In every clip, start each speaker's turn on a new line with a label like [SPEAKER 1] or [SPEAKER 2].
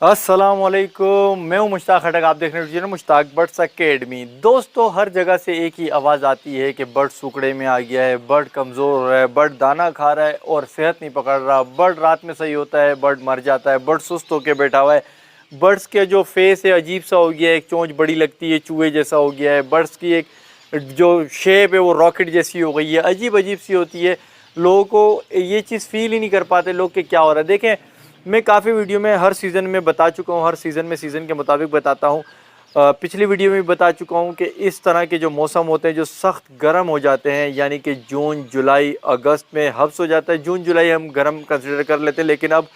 [SPEAKER 1] अस्सलाम वालेकुम, मैं हूं मुश्ताक खटक। आप देख रहे हैं मुश्ताक बर्ड्स अकेडमी। दोस्तों, हर जगह से एक ही आवाज़ आती है कि बर्ड सूखड़े में आ गया है, बर्ड कमज़ोर हो रहा है, बर्ड दाना खा रहा है और सेहत नहीं पकड़ रहा, बर्ड रात में सही होता है, बर्ड मर जाता है, बर्ड सुस्त होकर बैठा हुआ है, बर्ड्स के जो फेस है अजीब सा हो गया है, एक चोंच बड़ी लगती है, चूहे जैसा हो गया है, बर्ड्स की एक जो शेप है वो रॉकेट जैसी हो गई है, अजीब अजीब सी होती है। लोगों को ये चीज़ फील ही नहीं कर पाते लोग कि क्या हो रहा है। देखें, मैं काफ़ी वीडियो में हर सीज़न में बता चुका हूँ, हर सीज़न में सीज़न के मुताबिक बताता हूँ। पिछली वीडियो में भी बता चुका हूँ कि इस तरह के जो मौसम होते हैं जो सख्त गर्म हो जाते हैं, यानी कि जून जुलाई अगस्त में हब्स हो जाता है। जून जुलाई हम गर्म कंसिडर कर लेते हैं, लेकिन अब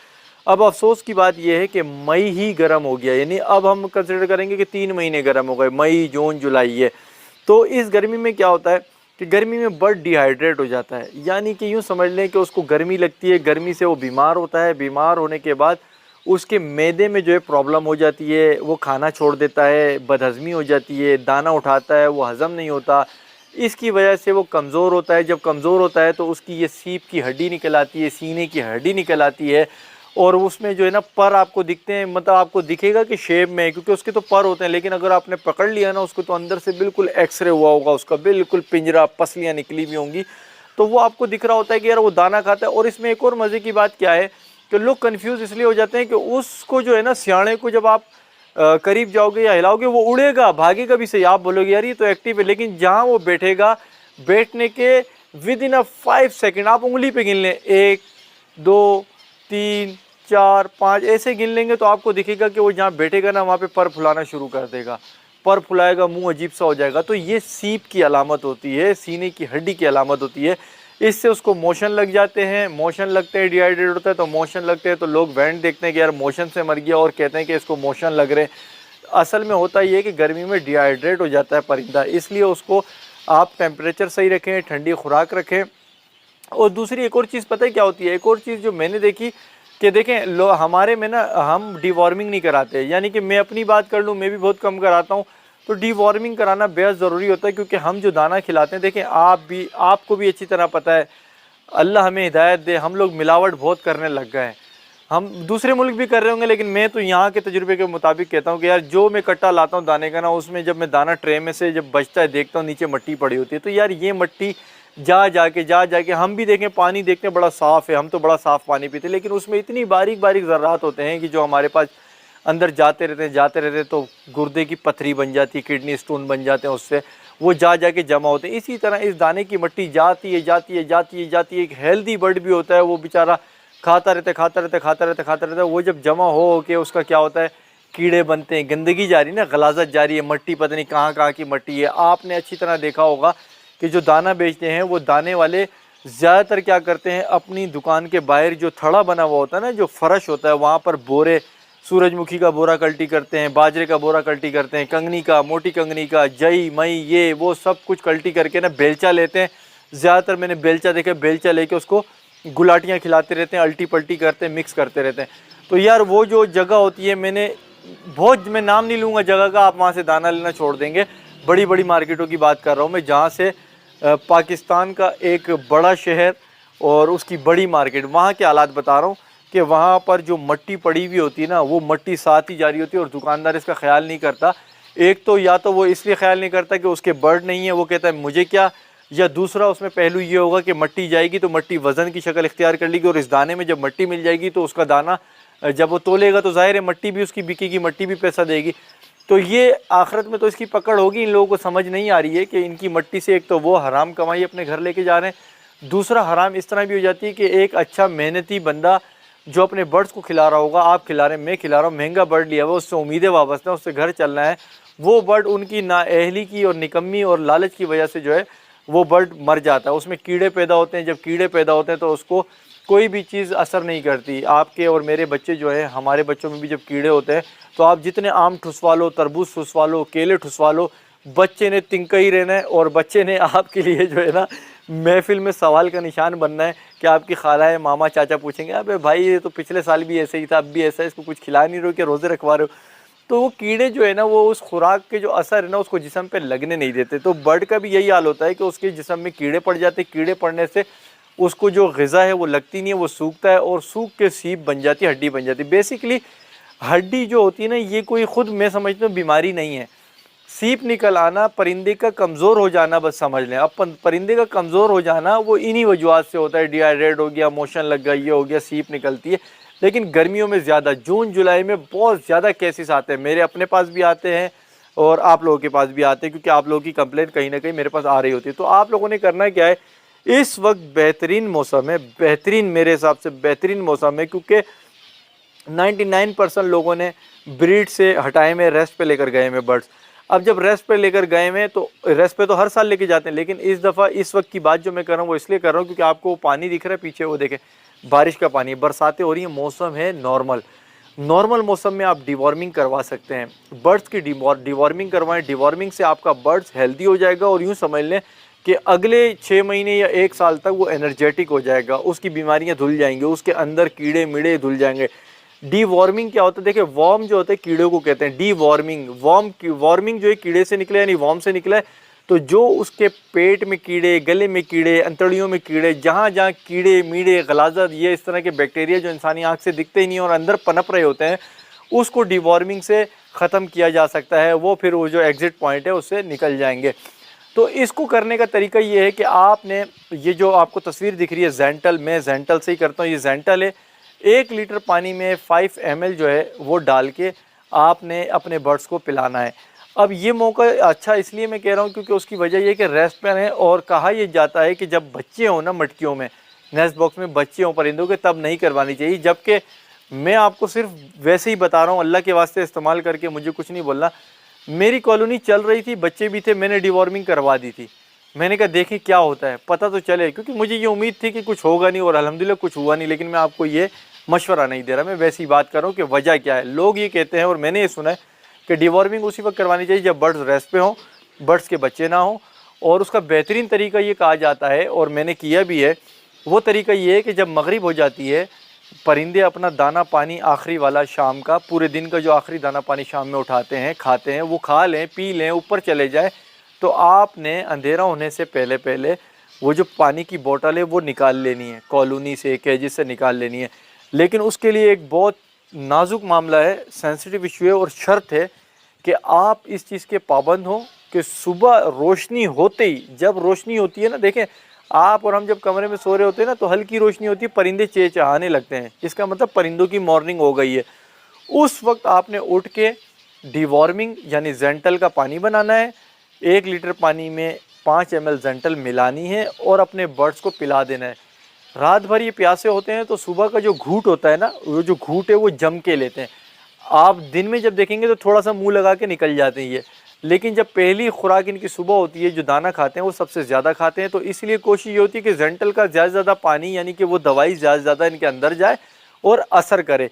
[SPEAKER 1] अफसोस की बात यह है कि मई ही गर्म हो गया। यानी अब हम कंसिडर करेंगे कि 3 महीने गर्म हो गए, मई जून जुलाई ये। तो इस गर्मी में क्या होता है कि गर्मी में बर्ड डिहाइड्रेट हो जाता है, यानी कि यूँ समझ लें कि उसको गर्मी लगती है, गर्मी से वो बीमार होता है। बीमार होने के बाद उसके मैदे में जो है प्रॉब्लम हो जाती है, वो खाना छोड़ देता है, बदहज़मी हो जाती है, दाना उठाता है वो हज़म नहीं होता। इसकी वजह से वो कमज़ोर होता है। जब कमज़ोर होता है तो उसकी ये सीप की हड्डी निकल आती है, सीने की हड्डी निकल आती है, और उसमें जो है ना पर आपको दिखते हैं, मतलब आपको दिखेगा कि शेप में है क्योंकि उसके तो पर होते हैं, लेकिन अगर आपने पकड़ लिया ना उसको तो अंदर से बिल्कुल एक्सरे हुआ होगा, उसका बिल्कुल पिंजरा पसलियाँ निकली हुई होंगी, तो वो आपको दिख रहा होता है कि यार वो दाना खाता है। और इसमें एक और मज़े की बात क्या है कि लोग कन्फ्यूज़ इसलिए हो जाते हैं कि उसको जो है ना सियाणे को जब आप करीब जाओगे या हिलाओगे वो उड़ेगा, भागेगा भी सही। आप बोलोगे यार ये तो एक्टिव है, लेकिन जहाँ वो बैठेगा, बैठने के विद इन 5 सेकेंड आप उंगली पे गिन लें, 1 2 3 4 5 ऐसे गिन लेंगे तो आपको दिखेगा कि वो जहाँ बैठेगा ना वहाँ पे पर फुलाना शुरू कर देगा, पर फुलाएगा, मुंह अजीब सा हो जाएगा। तो ये सीप की अलामत होती है, सीने की हड्डी की अलामत होती है। इससे उसको मोशन लग जाते हैं, मोशन लगते हैं, डिहाइड्रेट होता है तो मोशन लगते हैं, तो लोग वेंट देखते हैं कि यार मोशन से मर गया और कहते हैं कि इसको मोशन लग रहे हैं। असल में होता ये है कि गर्मी में डिहाइड्रेट हो जाता है परिंदा, इसलिए उसको आप टेम्परेचर सही रखें, ठंडी खुराक रखें। और दूसरी एक और चीज़ पता है क्या होती है, एक और चीज़ जो मैंने देखी कि देखें हमारे में ना हम डीवॉर्मिंग नहीं कराते, यानी कि मैं अपनी बात कर लूँ, मैं भी बहुत कम कराता हूँ। तो डीवॉर्मिंग कराना बेहद ज़रूरी होता है, क्योंकि हम जो दाना खिलाते हैं, देखें आपको भी अच्छी तरह पता है, अल्लाह हमें हिदायत दे, हम लोग मिलावट बहुत करने लग गए हैं। हम दूसरे मुल्क भी कर रहे होंगे, लेकिन मैं तो यहाँ के तजुर्बे के मुताबिक कहता हूँ कि यार जो मैं कट्टा लाता हूँ दाने का ना, उसमें जब मैं दाना ट्रे में से जब बचता है देखता हूँ नीचे मट्टी पड़ी होती है, तो यार ये मट्टी जा जाके हम भी देखें, पानी देखते हैं बड़ा साफ़ है, हम तो बड़ा साफ़ पानी पीते हैं, लेकिन उसमें इतनी बारीक बारीक ज़र्रात होते हैं कि जो हमारे पास अंदर जाते रहते हैं तो गुर्दे की पथरी बन जाती है, किडनी स्टोन बन जाते हैं, उससे वो जाके जमा होते हैं। इसी तरह इस दाने की मट्टी जाती है। एक हेल्दी बर्ड भी होता है, वो बेचारा खाता रहता है। वो जब जमा हो के उसका क्या होता है, कीड़े बनते हैं, गंदगी जा रही है ना, गलाजत जा रही है, मट्टी पता नहीं कहाँ की मट्टी है। आपने अच्छी तरह देखा होगा कि जो दाना बेचते हैं वो दाने वाले ज़्यादातर क्या करते हैं, अपनी दुकान के बाहर जो थड़ा बना हुआ होता है ना, जो फर्श होता है, वहाँ पर बोरे, सूरजमुखी का बोरा कल्टी करते हैं, बाजरे का बोरा कल्टी करते हैं, कंगनी का, मोटी कंगनी का, जई मई ये वो सब कुछ कल्टी करके ना बेलचा लेते हैं। ज़्यादातर मैंने बेलचा देखा, बेलचा लेके उसको गुलाटियाँ खिलाते रहते हैं, अल्टी पल्टी करते हैं, मिक्स करते रहते हैं। तो यार वो जो जगह होती है, मैं नाम नहीं लूँगा जगह का, आप वहाँ से दाना लेना छोड़ देंगे। बड़ी बड़ी मार्केटों की बात कर रहा हूँ मैं, जहाँ से पाकिस्तान का एक बड़ा शहर और उसकी बड़ी मार्केट, वहाँ के हालात बता रहा हूँ कि वहाँ पर जो मट्टी पड़ी हुई होती है ना, वो मट्टी साथ ही जा रही होती है और दुकानदार इसका ख्याल नहीं करता। एक तो या तो वो इसलिए ख्याल नहीं करता कि उसके बर्ड नहीं है, वो कहता है मुझे क्या, या दूसरा उसमें पहलू ये होगा कि मट्टी जाएगी तो मट्टी वज़न की शक्ल इख्तियार कर लेगी, और इस दाने में जब मट्टी मिल जाएगी तो उसका दाना जब वो तोलेगा तो ज़ाहिर है मट्टी भी उसकी बिकेगी, मट्टी भी पैसा देगी। तो ये आखिरत में तो इसकी पकड़ होगी। इन लोगों को समझ नहीं आ रही है कि इनकी मट्टी से एक तो वो हराम कमाई अपने घर लेके जा रहे हैं, दूसरा हराम इस तरह भी हो जाती है कि एक अच्छा मेहनती बंदा जो अपने बर्ड्स को खिला रहा होगा, आप खिला रहे हैं, मैं खिला रहा हूँ, महंगा बर्ड लिया हुआ, उससे उम्मीदें वाबस्ता है, उससे घर चलना है, वो बर्ड उनकी नाअहली की और निकम्मी और लालच की वजह से जो है वो बर्ड मर जाता है। उसमें कीड़े पैदा होते हैं, जब कीड़े पैदा होते हैं तो उसको कोई भी चीज़ असर नहीं करती। आपके और मेरे बच्चे जो हैं, हमारे बच्चों में भी जब कीड़े होते हैं तो आप जितने आम ठुसवा लो, तरबूज ठुसवा लो, केले ठुसवा लो, बच्चे ने तिनका ही रहना है, और बच्चे ने आपके लिए जो है ना महफिल में सवाल का निशान बनना है कि आपकी खाला है, मामा, चाचा पूछेंगे अबे भाई ये तो पिछले साल भी ऐसे ही था, अब भी ऐसा है, इसको कुछ खिला नहीं रहे हो, क्या रोज़े रखवा रहे हो। तो वो कीड़े जो है ना, वो उस खुराक के जो असर है ना उसको जिस्म पे लगने नहीं देते। तो बर्ड का भी यही हाल होता है कि उसके जिस्म में कीड़े पड़ जाते, कीड़े पड़ने से उसको जो ग़िज़ा है वो लगती नहीं है, वो सूखता है और सूख के सीप बन जाती है, हड्डी बन जाती है। बेसिकली हड्डी जो होती है ना, ये कोई खुद मैं समझता हूँ बीमारी नहीं है। सीप निकल आना परिंदे का कमज़ोर हो जाना बस समझ लें। अब परिंदे का कमज़ोर हो जाना वो इन्हीं वजूहत से होता है, डिहाइड्रेट हो गया, मोशन लग गया, ये हो गया, सीप निकलती है। लेकिन गर्मियों में ज़्यादा, जून जुलाई में बहुत ज़्यादा केसेस आते हैं, मेरे अपने पास भी आते हैं और आप लोगों के पास भी आते हैं, क्योंकि आप लोगों की कंप्लेंट कहीं ना कहीं मेरे पास आ रही होती है। तो आप लोगों ने करना क्या है, इस वक्त बेहतरीन मौसम है, बेहतरीन मेरे हिसाब से बेहतरीन मौसम है, क्योंकि 99% लोगों ने ब्रीड से हटाए में रेस्ट पे लेकर गए में बर्ड्स। अब जब रेस्ट पे लेकर गए में, तो रेस्ट पे तो हर साल लेके जाते हैं, लेकिन इस दफ़ा इस वक्त की बात जो मैं कर रहा हूँ वो इसलिए कर रहा हूँ क्योंकि आपको पानी दिख रहा है पीछे, वो देखें बारिश का पानी, बरसातें हो रही हैं, मौसम है नॉर्मल मौसम में आप डिवॉर्मिंग करवा सकते हैं। बर्ड्स की डिवॉर्मिंग करवाएं, डिवॉर्मिंग से आपका बर्ड्स हेल्दी हो जाएगा और यूँ समझ लें कि अगले 6 महीने या 1 साल तक वो एनर्जेटिक हो जाएगा, उसकी बीमारियां धुल जाएंगी, उसके अंदर कीड़े मीड़े धुल जाएंगे। डीवॉर्मिंग क्या होता है, देखिए वॉर्म जो होते हैं कीड़े को कहते हैं, डीवॉर्मिंग वॉर्मिंग जो है कीड़े से निकला यानी वॉर्म से निकला है, तो जो उसके पेट में कीड़े, गले में कीड़े, अंतड़ियों में कीड़े, जहाँ जहाँ कीड़े मीड़े गलाजत ये इस तरह के बैक्टीरिया जो इंसानी आँख से दिखते ही नहीं और अंदर पनप रहे होते हैं, उसको डीवॉर्मिंग से ख़त्म किया जा सकता है। वो फिर वो जो एग्जिट पॉइंट है उससे निकल जाएंगे। तो इसको करने का तरीका ये है कि आपने ये जो आपको तस्वीर दिख रही है जेंटल, मैं जेंटल से ही करता हूँ, ये जेंटल है, 1 लीटर पानी में 5 ml जो है वो डाल के आपने अपने बर्ड्स को पिलाना है। अब ये मौका अच्छा इसलिए मैं कह रहा हूँ क्योंकि उसकी वजह ये कि रेस्ट पे है, और कहा यह जाता है कि जब बच्चे हों ना मटकियों में, नेस्ट बॉक्स में बच्चे हों परिंदों के, तब नहीं करवानी चाहिए। जबकि मैं आपको सिर्फ वैसे ही बता रहा हूँ, अल्लाह के वास्ते इस्तेमाल करके, मुझे कुछ नहीं बोलना। मेरी कॉलोनी चल रही थी, बच्चे भी थे, मैंने डिवॉर्मिंग करवा दी थी। मैंने कहा देखिए क्या होता है, पता तो चले, क्योंकि मुझे ये उम्मीद थी कि कुछ होगा नहीं और अल्हम्दुलिल्लाह कुछ हुआ नहीं। लेकिन मैं आपको ये मशवरा नहीं दे रहा, मैं वैसी बात कर रहा हूँ कि वजह क्या है। लोग ये कहते हैं और मैंने ये सुना है कि डिवॉर्मिंग उसी वक्त करवानी चाहिए जब बर्ड्स रेस्ट पे हों, बर्ड्स के बच्चे ना हों। और उसका बेहतरीन तरीका ये कहा जाता है, और मैंने किया भी है, वो तरीका ये है कि जब मगरिब हो जाती है, परिंदे अपना दाना पानी आखिरी वाला शाम का, पूरे दिन का जो आखिरी दाना पानी शाम में उठाते हैं, खाते हैं, वो खा लें, पी लें, ऊपर चले जाए, तो आपने अंधेरा होने से पहले पहले वो जो पानी की बोतल है वो निकाल लेनी है, कॉलोनी से, केजेस से निकाल लेनी है। लेकिन उसके लिए एक बहुत नाजुक मामला है, सेंसिटिव इशू है, और शर्त है कि आप इस चीज़ के पाबंद हों कि सुबह रोशनी होते ही, जब रोशनी होती है ना, देखें आप और हम जब कमरे में सो रहे होते हैं ना, तो हल्की रोशनी होती है, परिंदे चहचहाने लगते हैं, इसका मतलब परिंदों की मॉर्निंग हो गई है। उस वक्त आपने उठ के डिवॉर्मिंग यानी जेंटल का पानी बनाना है, 1 लीटर पानी में 5 ml जेंटल मिलानी है और अपने बर्ड्स को पिला देना है। रात भर ये प्यासे होते हैं, तो सुबह का जो घूंट होता है ना, वो जो घूंट है वो जम के लेते हैं। आप दिन में जब देखेंगे तो थोड़ा सा मुंह लगा के निकल जाते हैं ये, लेकिन जब पहली खुराक इनकी सुबह होती है, जो दाना खाते हैं वो सबसे ज़्यादा खाते हैं। तो इसलिए कोशिश ये होती है कि जेंटल का ज़्यादा से ज़्यादा पानी, यानी कि वो दवाई ज़्यादा से ज़्यादा इनके अंदर जाए और असर करे।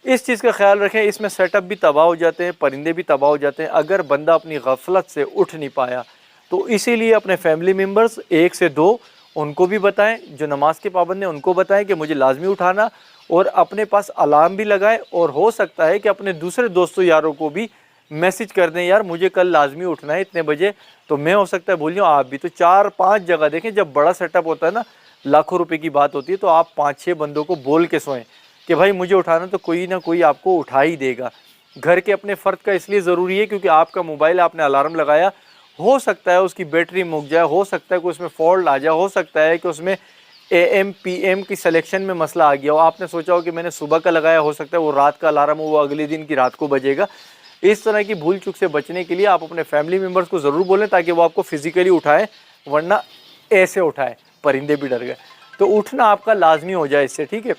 [SPEAKER 1] इस चीज़ का ख्याल रखें। इसमें सेटअप भी तबाह हो जाते हैं, परिंदे भी तबाह हो जाते हैं अगर बंदा अपनी गफलत से उठ नहीं पाया। तो इसीलिए अपने फैमिली मेम्बर्स 1 से 2 उनको भी बताएं, जो नमाज के पाबंद हैं उनको बताएं कि मुझे लाजमी उठाना, और अपने पास अलार्म भी लगाएं। और हो सकता है कि अपने दूसरे दोस्तों यारों को भी मैसेज कर दें, यार मुझे कल लाजमी उठना है इतने बजे, तो मैं हो सकता है भूल जाऊँ, आप भी। तो 4-5 जगह देखें, जब बड़ा सेटअप होता है ना, लाखों रुपए की बात होती है, तो आप 5-6 बंदों को बोल के सोएं कि भाई मुझे उठाना, तो कोई ना कोई आपको उठा ही देगा। घर के अपने फ़र्द का इसलिए ज़रूरी है क्योंकि आपका मोबाइल आपने अलार्म लगाया, हो सकता है उसकी बैटरी मुक जाए, हो सकता है कि उसमें फॉल्ट आ जाए, हो सकता है कि उसमें AM PM की सिलेक्शन में मसला आ गया हो। आपने सोचा हो कि मैंने सुबह का लगाया, हो सकता है वो रात का अलार्म हो, वो अगले दिन की रात को बजेगा। इस तरह की भूल चूक से बचने के लिए आप अपने फैमिली मेम्बर्स को ज़रूर बोलें ताकि वो आपको फिज़िकली उठाएं, वरना ऐसे उठाएं, परिंदे भी डर गए। तो उठना आपका लाजमी हो जाए इससे, ठीक है,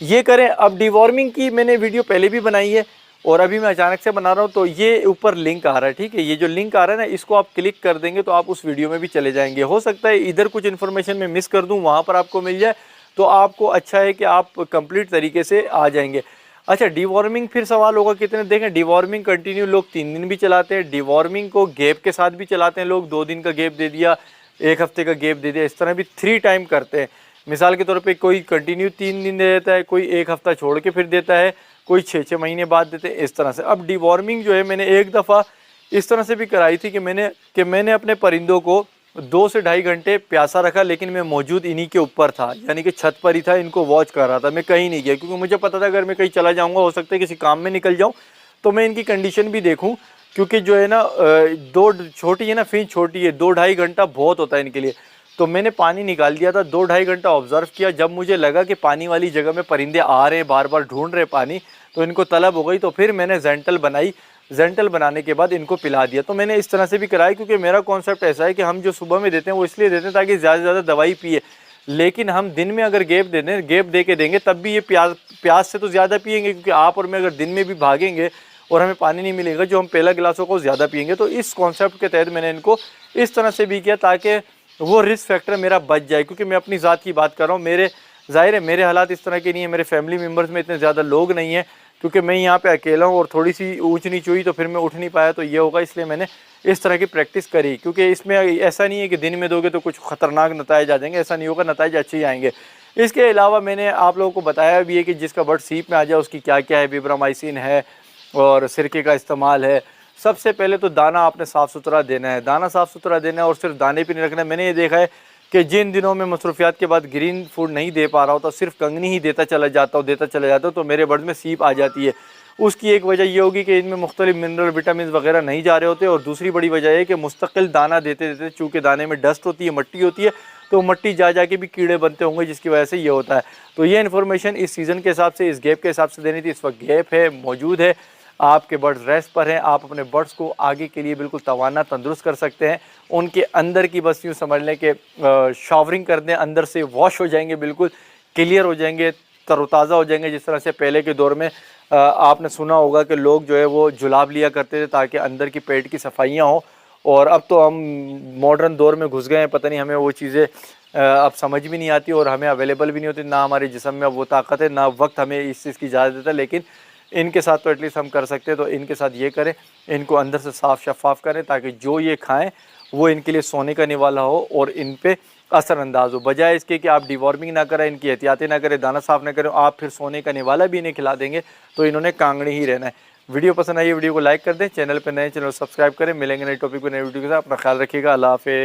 [SPEAKER 1] ये करें। अब डिवॉर्मिंग की मैंने वीडियो पहले भी बनाई है और अभी मैं अचानक से बना रहा हूँ, तो ये ऊपर लिंक आ रहा है, ठीक है, ये जो लिंक आ रहा है ना, इसको आप क्लिक कर देंगे तो आप उस वीडियो में भी चले जाएंगे। हो सकता है इधर कुछ इन्फॉर्मेशन मैं मिस कर दूँ, वहाँ पर आपको मिल जाए, तो आपको अच्छा है कि आप कंप्लीट तरीके से आ जाएंगे। अच्छा, डिवॉर्मिंग फिर सवाल होगा कितने, देखें डिवॉर्मिंग कंटिन्यू लोग 3 दिन भी चलाते हैं, डिवॉर्मिंग को गैप के साथ भी चलाते हैं लोग, 2 दिन का गैप दे दिया, 1 हफ्ते का गैप दे दिया, इस तरह भी 3 टाइम करते हैं। मिसाल के तौर पे कोई कंटिन्यू 3 दिन दे देता है, कोई 1 हफ्ता छोड़ के फिर देता है, कोई 6-6 महीने बाद देते हैं, इस तरह से। अब डिवॉर्मिंग जो है मैंने एक दफ़ा इस तरह से भी कराई थी कि मैंने अपने परिंदों को 2 से ढाई घंटे प्यासा रखा, लेकिन मैं मौजूद इन्हीं के ऊपर था, यानी कि छत पर ही था, इनको वॉच कर रहा था। मैं कहीं नहीं गया क्योंकि मुझे पता था अगर मैं कहीं चला जाऊंगा हो सकता है किसी काम में निकल जाऊं, तो मैं इनकी कंडीशन भी देखूं, क्योंकि जो है ना दो छोटी है ना, फिंच छोटी है, 2-2.5 घंटा बहुत होता है इनके लिए। तो मैंने पानी निकाल दिया था, 2-2.5 घंटा ऑब्जर्व किया। जब मुझे लगा कि पानी वाली जगह में परिंदे आ रहे हैं, बार बार ढूंढ रहे पानी, तो इनको तलब हो गई, तो फिर मैंने जेंटल बनाई। जेंटल बनाने के बाद इनको पिला दिया। तो मैंने इस तरह से भी कराया, क्योंकि मेरा कॉन्सेप्ट ऐसा है कि हम जो सुबह में देते हैं वो इसलिए देते हैं ताकि ज़्यादा से ज़्यादा दवाई पिए, लेकिन हम दिन में अगर गैप दे दें, गैप दे के देंगे, तब भी ये प्यास से तो ज़्यादा पिएंगे, क्योंकि आप और मैं अगर दिन में भी भागेंगे और हमें पानी नहीं मिलेगा, जो हम पहला गिलासों को ज़्यादा पिएंगे। तो इस कॉन्सेप्ट के तहत मैंने इनको इस तरह से भी किया ताकि वो रिस्क फैक्टर मेरा बच जाए, क्योंकि मैं अपनी ज़ात की बात कर रहा हूँ। मेरे ज़ाहिर है मेरे हालात इस तरह के नहीं है, मेरे फैमिली मेम्बर्स में इतने ज़्यादा लोग नहीं हैं, क्योंकि मैं यहाँ पे अकेला हूँ और थोड़ी सी ऊंच नीच हुई तो फिर मैं उठ नहीं पाया, तो ये होगा, इसलिए मैंने इस तरह की प्रैक्टिस करी। क्योंकि इसमें ऐसा नहीं है कि दिन में दोगे तो कुछ ख़तरनाक नतीजे आ जाएंगे, ऐसा नहीं होगा, नतीजे अच्छे ही आएंगे। इसके अलावा मैंने आप लोगों को बताया भी है कि जिसका बर्ड सीप में आ जाए उसकी क्या क्या है, विब्रामाइसिन है और सिरके का इस्तेमाल है। सबसे पहले तो दाना आपने साफ़ सुथरा देना है, दाना साफ़ सुथरा देना है, और सिर्फ दाने पे नहीं रखना है। मैंने ये देखा है कि जिन दिनों में मसरूफियात के बाद ग्रीन फूड नहीं दे पा रहा होता, सिर्फ कंगनी ही देता चला जाता हूँ, तो मेरे बर्ड में सीप आ जाती है। उसकी एक वजह ये होगी कि इनमें मुख्तलिफ मिनरल विटामिन वगैरह नहीं जा रहे होते, और दूसरी बड़ी वजह है कि मुस्तकिल दाना देते देते चूँकि दाने में डस्ट होती है, मट्टी होती है, तो मट्टी जा के भी कीड़े बनते होंगे, जिसकी वजह से ये होता है। तो ये इन्फॉर्मेशन इस सीज़न के हिसाब से, इस गैप के हिसाब से देनी थी। इस वक्त गैप है, मौजूद है, आपके बर्ड्स रेस्ट पर हैं, आप अपने बर्ड्स को आगे के लिए बिल्कुल तवाना तंदुरुस्त कर सकते हैं। उनके अंदर की बस यूँ समझ लें कि शावरिंग कर दें, अंदर से वॉश हो जाएंगे, बिल्कुल क्लियर हो जाएंगे, तरोताज़ा हो जाएंगे। जिस तरह से पहले के दौर में आपने सुना होगा कि लोग जो है वो जुलाब लिया करते थे ताकि अंदर की पेट की सफाइयाँ हों, और अब तो हम मॉडर्न दौर में घुस गए हैं, पता नहीं हमें वो चीज़ें अब समझ भी नहीं आती और हमें अवेलेबल भी नहीं होती, ना हमारे जिस्म में अब वो ताकत है, ना वक्त हमें इस चीज़ की इजाज़त देता है। लेकिन इनके साथ तो एटलीस्ट हम कर सकते हैं, तो इनके साथ ये करें, इनको अंदर से साफ़ शफाफ करें ताकि जो ये खाएं वो इनके लिए सोने का निवाला हो और इन पे असरअंदाज हो। बजाय इसके कि आप डिवॉर्मिंग ना करें, इनकी एहतियातें ना करें, दाना साफ़ ना करें, आप फिर सोने का निवाला भी इन्हें खिला देंगे तो इन्होंने कांगड़ी ही रहना है। वीडियो पसंद आई वीडियो को लाइक कर दें, चैनल पर नए चैनल सब्सक्राइब करें। मिलेंगे नए टॉपिक पर नए वीडियो के साथ। अपना ख्याल रखिएगा। अल्लाह हाफ़िज़।